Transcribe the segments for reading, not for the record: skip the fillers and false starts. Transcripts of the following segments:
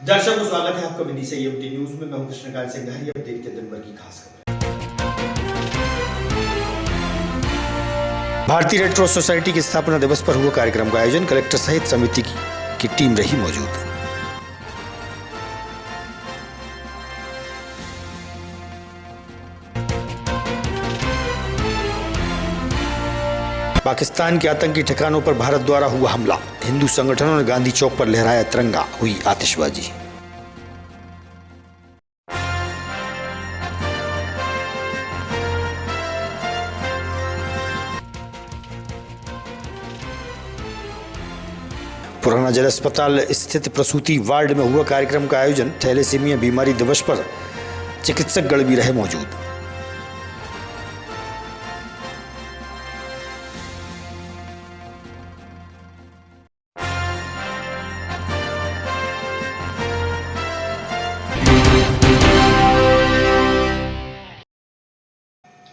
दर्शकों स्वागत है आपका विधि से यूटी न्यूज में। मैं हूं कृष्णकांत सिंह। अब देखते हैं दिन भर की खास खबर। भारतीय रेड क्रॉस सोसाइटी के स्थापना दिवस पर हुआ कार्यक्रम का आयोजन। कलेक्टर सहित समिति की टीम रही मौजूद। पाकिस्तान के आतंकी ठिकानों पर भारत द्वारा हुआ हमला। हिंदू संगठनों ने गांधी चौक पर लहराया तिरंगा, हुई आतिशबाजी। पुराना जिला अस्पताल स्थित प्रसूति वार्ड में हुआ कार्यक्रम का आयोजन। थैलेसीमिया बीमारी दिवस पर चिकित्सक गण भी रहे मौजूद।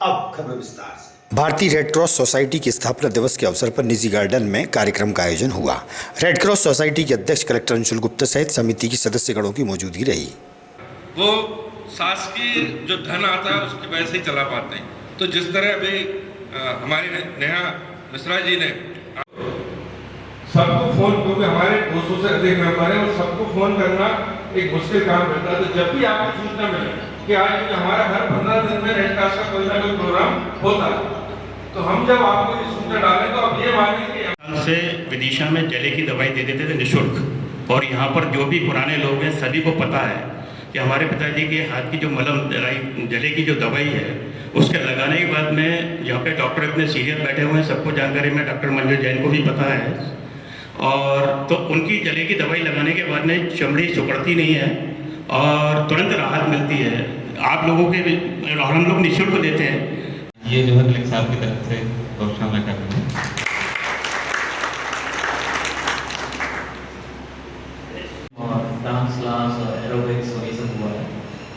अब खबर विस्तार से। भारतीय रेड क्रॉस सोसाइटी की स्थापना दिवस के अवसर पर निजी गार्डन में कार्यक्रम का आयोजन हुआ। रेड क्रॉस सोसाइटी के अध्यक्ष कलेक्टर अंशुल गुप्ता सहित समिति की सदस्यगणों की मौजूदगी रही। वो शासकीय जो धन आता है उसकी वजह से ही चला पाते हैं। तो जिस तरह अभी हमारे नेहा मिश्रा जी ने सबको फोन, क्योंकि हमारे 200 से अधिक मेंबर हैं और सबको फोन करना एक मुश्किल काम रहता है। तो जब भी आपको सूचना मिले कि आज हमारा हर 15 दिन में रेड क्रॉस का कोई ना कोई प्रोग्राम होता है, तो हम जब आपको ये सूचना डालें तो आप ये मानें कि से विदिशा में जले की दवाई दे देते थे निःशुल्क। और यहाँ पर जो भी पुराने लोग हैं सभी को पता है कि हमारे पिताजी के हाथ की जो मलम जले की जो दवाई है उसके लगाने के बाद में यहाँ पे डॉक्टर इतने सीरियस बैठे हुए हैं, सबको जानकारी में डॉक्टर मंजू जैन को भी पता है। और तो उनकी जले की दवाई लगाने के बाद में चमड़ी सुकड़ती नहीं है और तुरंत राहत मिलती है। आप लोगों के और हम लोग निःशुल्क देते हैं। ये जो है कलेक्टर साहब की तरफ से घोषणा मैं कर रहा हूँ। और डांस क्लास और एरोबिक्स और ये सब हुआ है।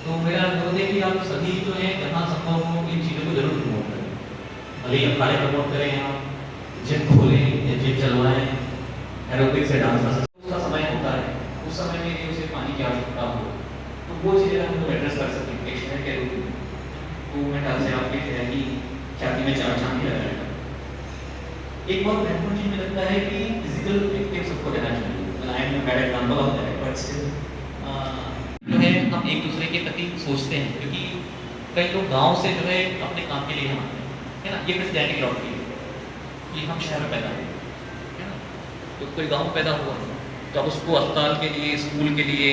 तो मेरा अनुरोध है कि आप सभी जो है जहाँ संभव हो इन चीज़ों को जरूर प्रमोट करें। भले ही अखाड़े प्रमोट करें, आप जिम खोलें या जिम चलवाएं, एरोबिक्स से डांस क्लास। उसका समय होता है, उस समय में यदि उसे पानी की आवश्यकता हो तो वो चीज़ें हम लोग एड्रेस कर सकते हैं एक शहर के रूप में। तो मैं डाल से आपके शहर की ख्याति में चार चांद लगा रहेगा। एक बहुत महत्वपूर्ण चीज़ मुझे लगता है कि फिजिकल एक्टिव सबको रहना चाहिए। I am bad example of that, but still जो है हम एक दूसरे के प्रति सोचते हैं, क्योंकि कई लोग गांव से जो है अपने काम के लिए हम आते हैं, है ना। ये क्रिश्चियनिटी की लॉटरी है कि हम शहर में पैदा हुए, है ना। तो कोई गांव में पैदा हुआ तो अब उसको अस्पताल के लिए, स्कूल के लिए,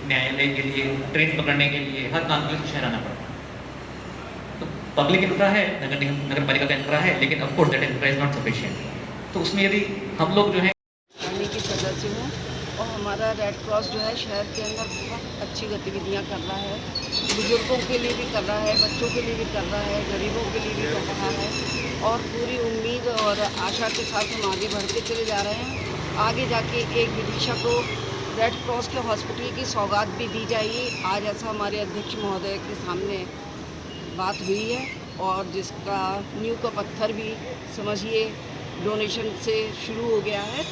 न्यायालय के लिए, ट्रेन पकड़ने के लिए, हर काम के लिए शहर आना पड़ता है। तो पब्लिक इंफ्रा है, नगर पालिका का इंफ्रा है, लेकिन of course that infra is not sufficient. तो उसमें यदि हम लोग जो है की सदस्य हूँ और हमारा रेड क्रॉस जो है शहर के अंदर बहुत अच्छी गतिविधियाँ कर रहा है। बुजुर्गों के लिए भी कर रहा है, बच्चों के लिए भी कर रहा है, गरीबों के लिए भी कर रहा है। और पूरी उम्मीद और आशा के साथ हम आगे बढ़ते चले जा रहे हैं। आगे जाके एक विदिशा को रेड क्रॉस के हॉस्पिटल की सौगात भी दी जाएगी। आज ऐसा हमारे अध्यक्ष महोदय के सामने बात हुई है और जिसका नींव का पत्थर भी समझिए डोनेशन से शुरू हो गया है।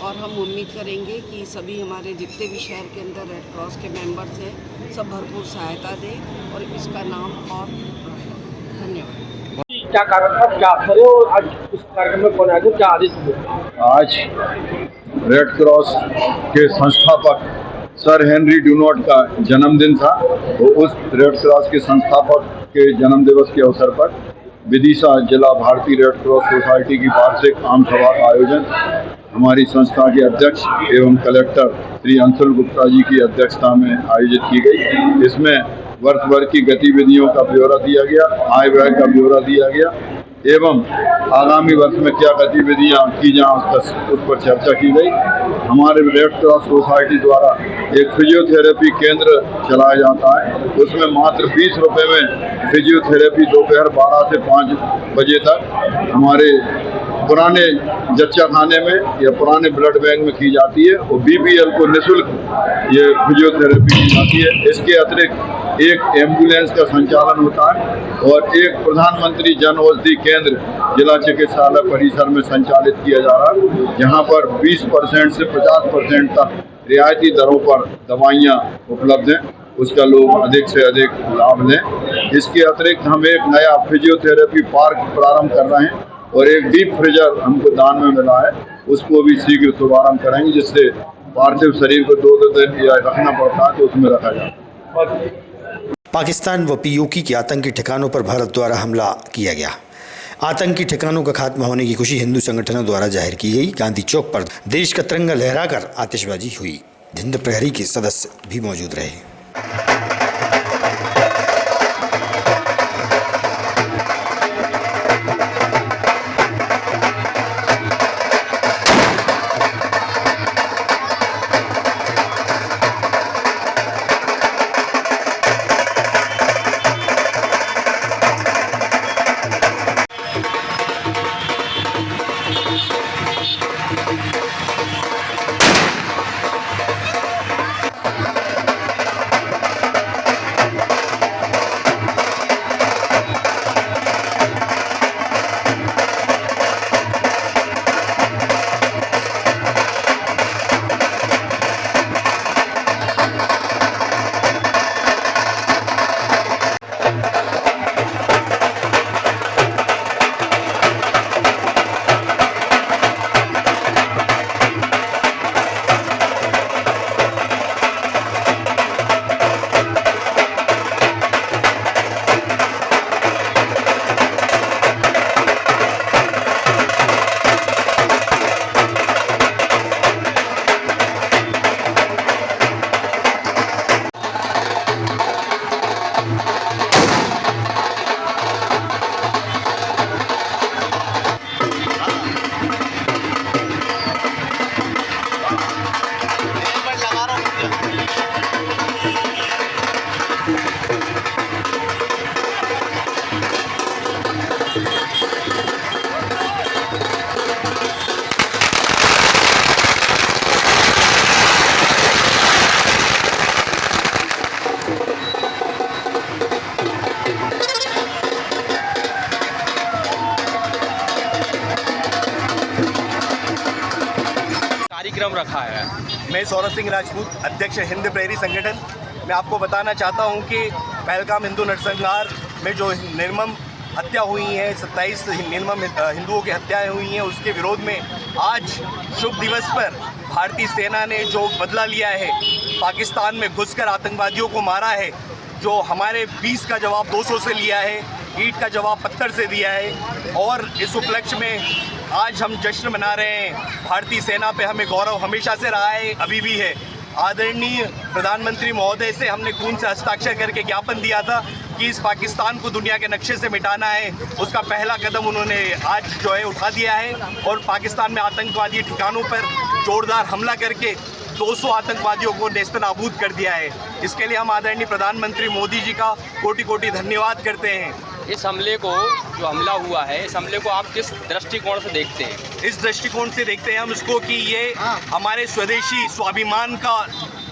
और हम उम्मीद करेंगे कि सभी हमारे जितने भी शहर के अंदर रेड क्रॉस के मेंबर्स हैं सब भरपूर सहायता दें और इसका नाम और धन्यवाद। क्या कारण था, क्या अवसर है और आज इस कार्यक्रम में कौन आया, क्या आदेश हुए? आज रेड क्रॉस के संस्थापक सर हेनरी डुनॉट का जन्मदिन था। तो उस रेड क्रॉस के संस्थापक के जन्म दिवस के अवसर पर विदिशा जिला भारतीय रेड क्रॉस सोसाइटी की वार्षिक आम सभा का आयोजन हमारी संस्था के अध्यक्ष एवं कलेक्टर श्री अंशुल गुप्ता जी की अध्यक्षता में आयोजित की गई। इसमें वर्ष भर की गतिविधियों का ब्यौरा दिया गया, आय व्यय का ब्यौरा दिया गया एवं आगामी वर्ष में क्या गतिविधियां की जाएं उस पर चर्चा की गई। हमारे रेड क्रॉस सोसाइटी द्वारा एक फिजियोथेरेपी केंद्र चलाया जाता है। उसमें मात्र 20 रुपये में फिजियोथेरेपी दोपहर 12 से 5 बजे तक हमारे पुराने जच्चा खाने में या पुराने ब्लड बैंक में की जाती है और बीपीएल को निःशुल्क ये फिजियोथेरेपी की जाती है। इसके अतिरिक्त एक एम्बुलेंस का संचालन होता है और एक प्रधानमंत्री जन औषधि केंद्र जिला चिकित्सालय परिसर में संचालित किया जा रहा है, जहां पर 20% से 50% तक रियायती दरों पर दवाइयाँ उपलब्ध हैं, उसका लोग अधिक से अधिक लाभ लें। इसके अतिरिक्त हम एक नया फिजियोथेरेपी पार्क प्रारंभ कर रहे हैं और एक डीप फ्रीजर हमको दान में मिला है, उसको भी शीघ्र शुभारंभ करेंगे, जिससे पार्थिव शरीर को 2 दिन या रखना पड़ता है तो उसमें रखा जाए। पाकिस्तान व पीओके के आतंकी ठिकानों पर भारत द्वारा हमला किया गया। आतंकी ठिकानों का खात्मा होने की खुशी हिंदू संगठनों द्वारा जाहिर की गई। गांधी चौक पर देश का तिरंगा लहराकर आतिशबाजी हुई। हिंद प्रहरी के सदस्य भी मौजूद रहे। कार्यक्रम रखा है। मैं सौरभ सिंह राजपूत, अध्यक्ष हिंद प्रहरी संगठन। मैं आपको बताना चाहता हूं कि पहलगाम हिंदू नरसंहार में जो निर्मम हत्या हुई है, 27 निर्मम हिंदुओं की हत्याएं हुई हैं, उसके विरोध में आज शुभ दिवस पर भारतीय सेना ने जो बदला लिया है, पाकिस्तान में घुसकर आतंकवादियों को मारा है, जो हमारे 20 का जवाब 200 से लिया है, ईंट का जवाब पत्थर से दिया है। और इस उपलक्ष्य में आज हम जश्न मना रहे हैं। भारतीय सेना पे हमें गौरव हमेशा से रहा है, अभी भी है। आदरणीय प्रधानमंत्री महोदय से हमने खून से हस्ताक्षर करके ज्ञापन दिया था कि इस पाकिस्तान को दुनिया के नक्शे से मिटाना है। उसका पहला कदम उन्होंने आज जो है उठा दिया है और पाकिस्तान में आतंकवादी ठिकानों पर जोरदार हमला करके 200 आतंकवादियों को नेस्तनाबूद कर दिया है। इसके लिए हम आदरणीय प्रधानमंत्री मोदी जी का कोटि कोटि धन्यवाद करते हैं। इस हमले को, जो हमला हुआ है, इस हमले को आप किस दृष्टिकोण से देखते हैं? इस दृष्टिकोण से देखते हैं हम इसको कि ये हमारे स्वदेशी स्वाभिमान का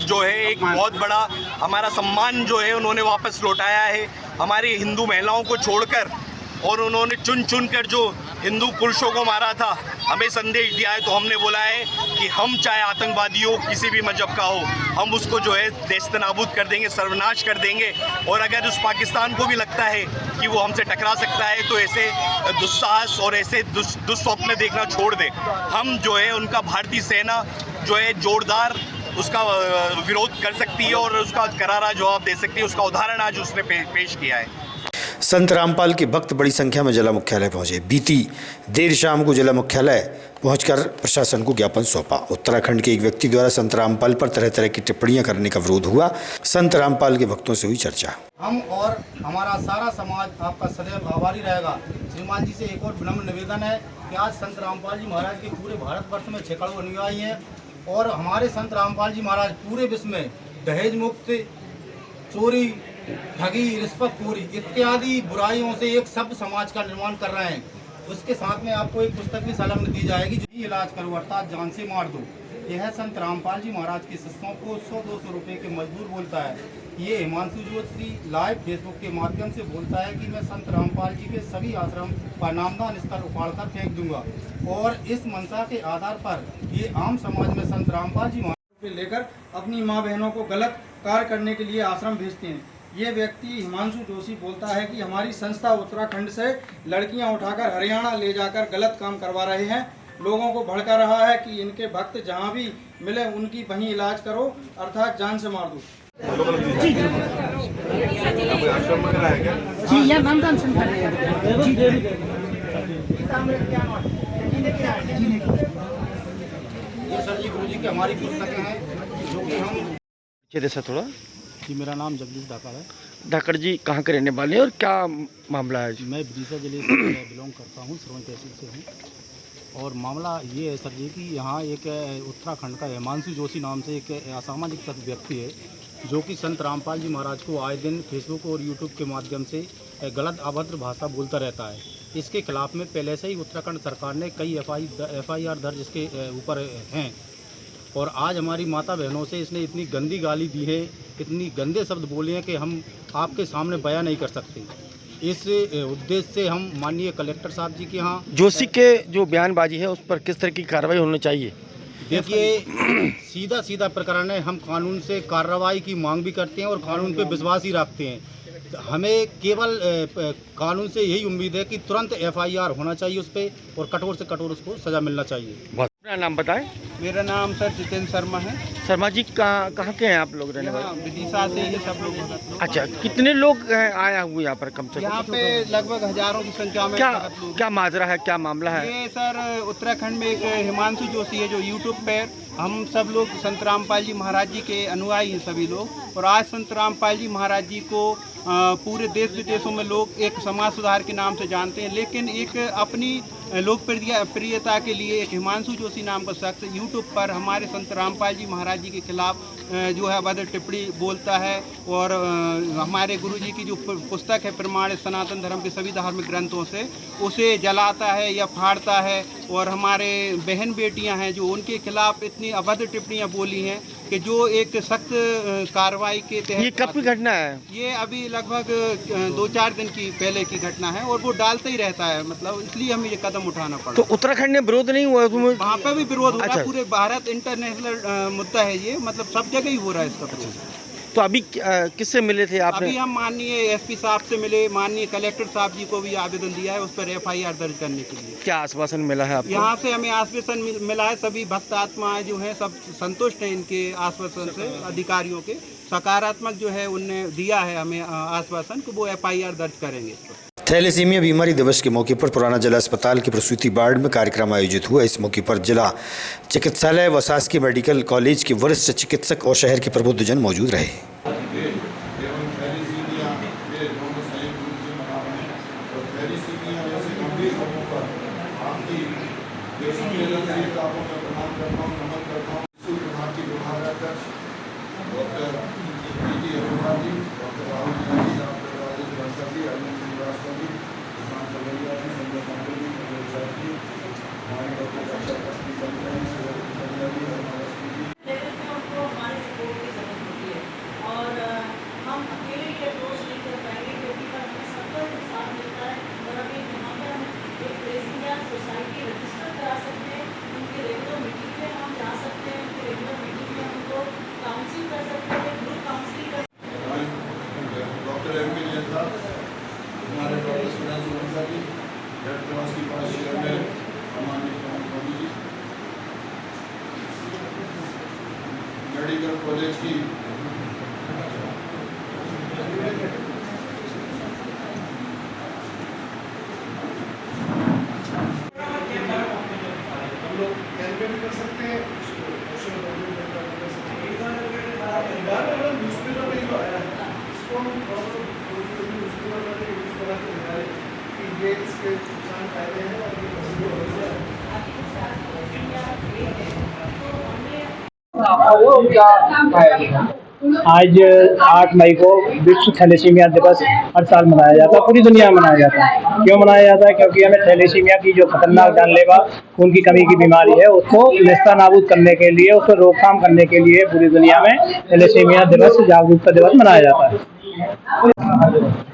जो है एक बहुत बड़ा हमारा सम्मान जो है उन्होंने वापस लौटाया है। हमारी हिंदू महिलाओं को छोड़कर और उन्होंने चुन चुन कर जो हिंदू पुरुषों को मारा था, हमें संदेश दिया है। तो हमने बोला है कि हम चाहे आतंकवादियों किसी भी मजहब का हो, हम उसको जो है नेस्तनाबूद कर देंगे, सर्वनाश कर देंगे। और अगर उस पाकिस्तान को भी लगता है कि वो हमसे टकरा सकता है तो ऐसे दुस्साहस और ऐसे दुस्वप्न देखना छोड़ दे। हम जो है उनका भारतीय सेना जो है जोरदार उसका विरोध कर सकती है और उसका करारा जवाब दे सकती है। उसका उदाहरण आज उसने पेश किया है। संत रामपाल के भक्त बड़ी संख्या में जिला मुख्यालय पहुंचे। बीती देर शाम को जिला मुख्यालय पहुंचकर प्रशासन को ज्ञापन सौंपा। उत्तराखंड के एक व्यक्ति द्वारा संत रामपाल पर तरह तरह की टिप्पणियां करने का विरोध हुआ। संत रामपाल के भक्तों से हुई चर्चा। हम और हमारा सारा समाज आपका सदैव आभारी रहेगा। श्रीमान जी से एक और विनम्र निवेदन है कि आज संत रामपाल जी महाराज के पूरे भारतवर्ष में 6 करोड़ अनुयायी हैं और हमारे संत रामपाल जी महाराज पूरे विश्व में दहेज मुक्त, चोरी, ठगी, रिश्वतखोरी इत्यादि बुराइयों से एक सभ्य समाज का निर्माण कर रहे हैं। उसके साथ में आपको एक पुस्तक भी संलग्न दी जाएगी, जो इलाज करो अर्थात जान से मार दो। यह संत रामपाल जी महाराज के शिष्यों को 100-200 रुपये के मजदूर बोलता है। ये हिमांशु जोशी लाइव फेसबुक के माध्यम से बोलता है कि मैं संत रामपाल जी के सभी आश्रम का नामदान स्थल उखाड़कर फेंक दूंगा। और इस मंशा के आधार पर ये आम समाज में संत रामपाल जी महाराज लेकर अपनी माँ बहनों को गलत कार्य करने के लिए आश्रम भेजते हैं। ये व्यक्ति हिमांशु जोशी बोलता है कि हमारी संस्था उत्तराखंड से लड़कियां उठाकर हरियाणा ले जाकर गलत काम करवा रहे हैं। लोगों को भड़का रहा है कि इनके भक्त जहां भी मिले उनकी वहीं इलाज करो, अर्थात जान से मार दो। ये सर जी गुरु जी की हमारी पुस्तकें हैं जो कि हम थोड़ा जी। मेरा नाम जगदीश धाकड़ है। धाकड़ जी कहाँ के रहने वाले हैं और क्या मामला है? मैं विदिशा जिले से बिलोंग करता हूँ, श्रवण तहसील से हूँ। और मामला ये है सर जी कि यहाँ एक उत्तराखंड का हिमांशु जोशी नाम से एक असामाजिक तत्व व्यक्ति है जो कि संत रामपाल जी महाराज को आए दिन फेसबुक और यूट्यूब के माध्यम से गलत अभद्र भाषा बोलता रहता है। इसके खिलाफ में पहले से ही उत्तराखंड सरकार ने कई FIR दर्ज इसके ऊपर हैं। और आज हमारी माता बहनों से इसने इतनी गंदी गाली दी है, इतनी गंदे शब्द बोले हैं कि हम आपके सामने बयान नहीं कर सकते। इस उद्देश्य से हम माननीय कलेक्टर साहब जी के यहाँ जोशी के जो बयानबाजी है उस पर किस तरह की कार्रवाई होनी चाहिए? देखिए, सीधा प्रकरण है। हम कानून से कार्रवाई की मांग भी करते हैं और कानून पे विश्वास ही रखते हैं। हमें केवल कानून से यही उम्मीद है कि तुरंत FIR होना चाहिए उस पर और कठोर से कठोर उसको सजा मिलना चाहिए। अपना नाम बताएं। मेरा नाम सर जितेंद्र शर्मा है। शर्मा जी कहाँ के हैं आप लोग रहने वाले? विदिशा से ही सब लोग। अच्छा, कितने लोग आए हुए यहाँ पर कम से कम? यहाँ पे लगभग हजारों की संख्या में। क्या माजरा है, क्या मामला है? ये सर उत्तराखंड में एक हिमांशु जोशी है जो यूट्यूब पर, हम सब लोग संत रामपाल जी महाराज जी के अनुयायी हैं सभी लोग। और आज संत रामपाल जी महाराज जी को पूरे देश विदेशों में लोग एक समाज सुधार के नाम से जानते हैं, लेकिन एक अपनी लोकप्रियता के लिए एक हिमांशु जोशी नाम का शख्स यूट्यूब पर हमारे संत रामपाल जी महाराज जी के खिलाफ जो है अभद्र टिप्पणी बोलता है। और हमारे गुरु जी की जो पुस्तक है प्रमाणित सनातन धर्म के सभी धार्मिक ग्रंथों से, उसे जलाता है या फाड़ता है। और हमारे बहन बेटियां हैं जो उनके खिलाफ इतनी अभद्र टिप्पणियां बोली हैं कि जो एक सख्त कार्रवाई के तहत। ये कब की घटना है? ये अभी लगभग 2-4 दिन की पहले की घटना है और वो डालता ही रहता है, मतलब इसलिए हमें ये कदम उठाना पड़ा। तो उत्तराखंड में विरोध नहीं हुआ? वहाँ पे भी विरोध हो रहा है। पूरे भारत इंटरनेशनल मुद्दा है ये, मतलब सब जगह ही हो रहा है इसका विरोध। तो अभी किससे मिले थे आपने? अभी हम माननीय SP साहब से मिले, माननीय कलेक्टर साहब जी को भी आवेदन दिया है उस पर FIR दर्ज करने के लिए। क्या आश्वासन मिला है आपको? यहाँ से हमें आश्वासन मिला है, सभी भक्त आत्माएं जो हैं सब संतुष्ट हैं इनके आश्वासन से। अधिकारियों के सकारात्मक जो है उनने दिया है हमें आश्वासन कि वो FIR दर्ज करेंगे। थैलेसीमिया बीमारी दिवस के मौके पर पुराना जिला अस्पताल के प्रसूति वार्ड में कार्यक्रम आयोजित हुआ। इस मौके पर जिला चिकित्सालय व शासकीय मेडिकल कॉलेज के वरिष्ठ चिकित्सक और शहर के प्रबुद्धजन मौजूद रहे। मेडिकल कॉलेज की हम लोग कैंपेन कर सकते हैं, न्यूज़पेपर में जो आया है इसको हम न्यूज़पेपर में यूज करा के दिखाएं कि ये इसके नुकसान फायदे हैं और ये आज 8 मई को विश्व थैलेसीमिया दिवस हर साल मनाया जाता है, पूरी दुनिया में मनाया जाता है। क्यों मनाया जाता है? क्योंकि हमें थैलेसीमिया की जो खतरनाक जानलेवा खून की कमी की बीमारी है उसको नेस्तनाबूद करने के लिए, उसको रोकथाम करने के लिए पूरी दुनिया में थैलेसीमिया दिवस, जागरूकता दिवस मनाया जाता है।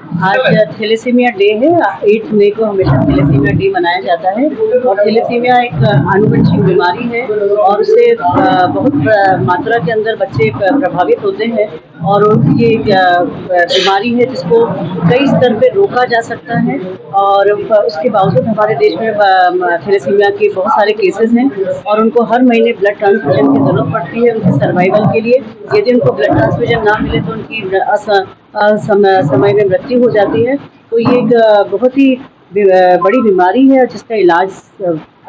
आज थैलेसीमिया डे है। 8 मई को हमेशा थैलेसीमिया डे मनाया जाता है और थैलेसीमिया एक आनुवंशिक बीमारी है और उससे बहुत मात्रा के अंदर बच्चे प्रभावित होते हैं और ये एक बीमारी है जिसको कई स्तर पे रोका जा सकता है और उसके बावजूद हमारे देश में थैलेसीमिया के बहुत सारे केसेस हैं और उनको हर महीने ब्लड ट्रांसफ्यूजन की जरूरत पड़ती है उनके सर्वाइवल के लिए। यदि उनको ब्लड ट्रांसफ्यूजन ना मिले तो उनकी समय में मृत्यु हो जाती है। तो ये एक बहुत ही बड़ी बीमारी है जिसका इलाज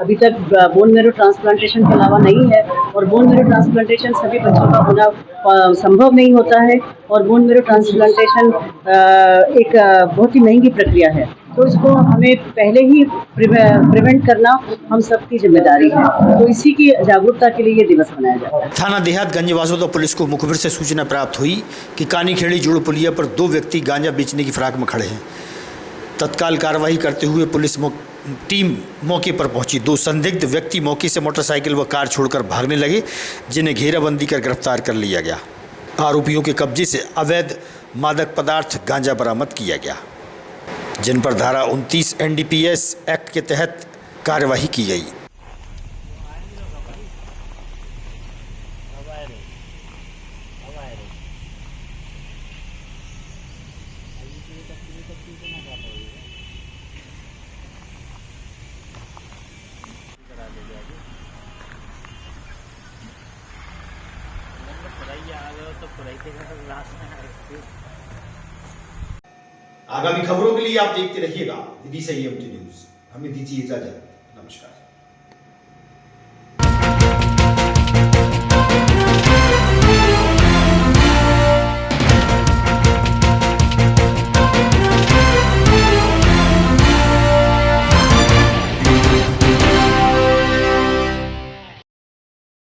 अभी तक बोन मैरो ट्रांसप्लांटेशन के अलावा नहीं है और बोन मैरो ट्रांसप्लांटेशन सभी बच्चों का होना संभव नहीं होता है और बोन मैरो ट्रांसप्लांटेशन एक बहुत ही महंगी प्रक्रिया है। तो इसको हमें पहले ही प्रिवेंट करना हम सबकी जिम्मेदारी है। तो इसी की जागरूकता के लिए ये दिवस मनाया जाता है। थाना देहात गंजवासोदा पुलिस को मुखबिर से सूचना प्राप्त हुई कि कानीखेड़ी जुड़ पुलिया पर 2 व्यक्ति गांजा बेचने की फिराक में खड़े हैं। तत्काल कार्रवाई करते हुए पुलिस टीम मौके पर पहुंची। 2 संदिग्ध व्यक्ति मौके से मोटरसाइकिल व कार छोड़कर भागने लगे, जिन्हें घेराबंदी कर गिरफ्तार कर लिया गया। आरोपियों के कब्जे से अवैध मादक पदार्थ गांजा बरामद किया गया, जिन पर धारा 29 NDPS एक्ट के तहत कार्यवाही की गई। आगामी खबरों के लिए आप देखते रहिएगा विधि संयम न्यूज। हमें दीजिए इजाजत। नमस्कार।